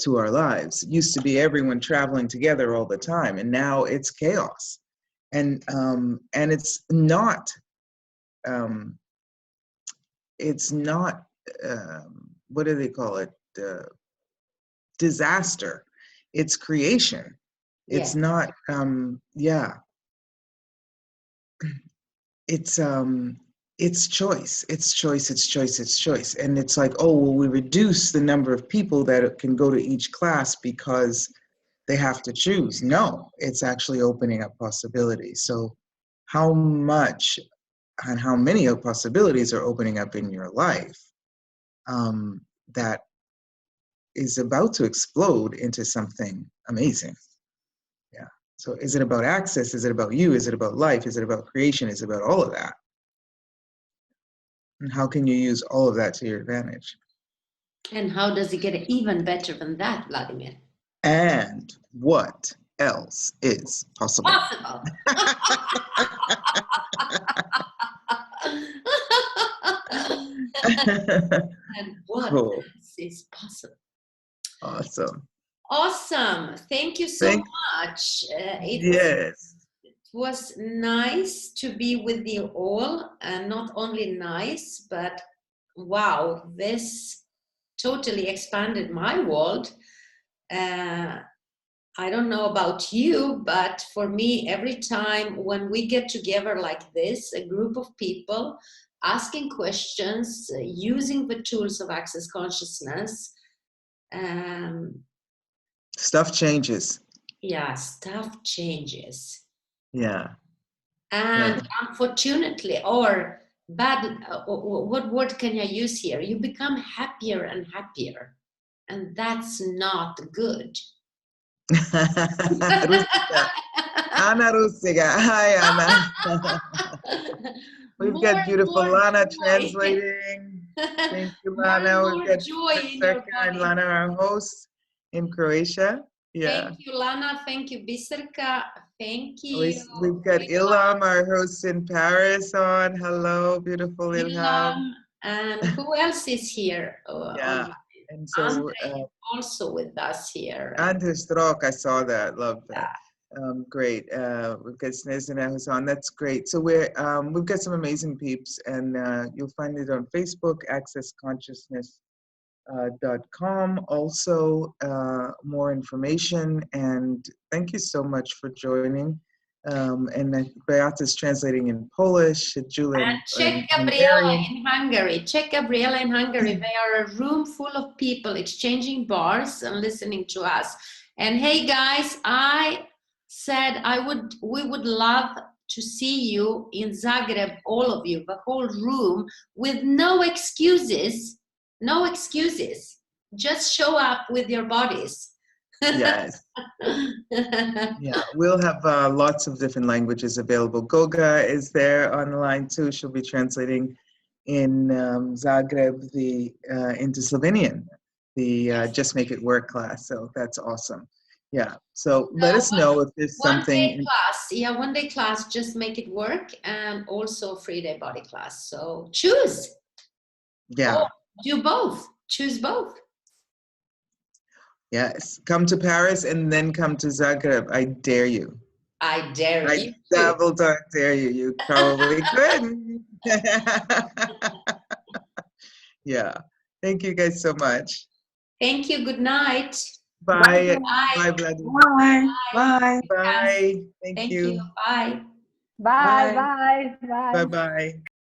to our lives? It used to be everyone traveling together all the time, and now it's chaos. And it's not what do they call it? Disaster. It's creation. It's not it's choice. It's choice. It's choice. It's choice. And it's like, oh, well, we reduce the number of people that can go to each class because they have to choose. No, it's actually opening up possibilities. So how much and how many of possibilities are opening up in your life that is about to explode into something amazing. Yeah. So is it about access? Is it about you? Is it about life? Is it about creation? Is it about all of that? And how can you use all of that to your advantage? And how does it get even better than that, Vladimir? And what else is possible? Possible. And what else is possible? Awesome. Awesome. Thank you so much. It was nice to be with you all, and not only nice, but wow, this totally expanded my world. I don't know about you, but for me, every time when we get together like this, a group of people asking questions, using the tools of Access Consciousness, stuff changes. Yeah, stuff changes. Yeah. And unfortunately, or bad, what word can I use here? You become happier and happier. and that's not good. Rustica. Anna Rustica. Hi, Anna. We've More got and beautiful more Lana joy. translating. Thank you, More and Lana. We've more got joy in your Biserka and body. Lana, our hosts in Croatia. Yeah. Thank you, Lana. Thank you, Biserka. Thank you. We've got Ilham, our host in Paris, on. Hello, beautiful Ilham. Ilham. And who else is here? Yeah. Online? And so Andre also with us here. Andre Strock, I saw that. Love that. Great. We've got Snezina who's on. That's great. So we've got some amazing peeps, and you'll find it on Facebook, accessconsciousness.com. Also, more information. And thank you so much for joining. And Beata's translating in Polish. Julia and check Gabriela in Hungary. Check Gabriela in Hungary. They are a room full of people exchanging bars and listening to us. And hey guys, I said we would love to see you in Zagreb, all of you, the whole room, with no excuses. No excuses. Just show up with your bodies. Yes. Yeah, we'll have lots of different languages available. Goga is there on the line too. She'll be translating in Zagreb into Slovenian, the Just Make It Work class. So that's awesome. Yeah. So let us know if there's something. One day class, Just Make It Work, and also 3-day body class. So choose. Yeah. Or do both. Choose both. Yes, come to Paris and then come to Zagreb. I dare you. I dare you. I double dare you. You probably couldn't. Yeah. Thank you guys so much. Thank you. Good night. Bye. Bye. Bye, Vladica. Bye. Bye. Bye. Thank you. Bye. Bye. Bye. Bye. Bye-bye.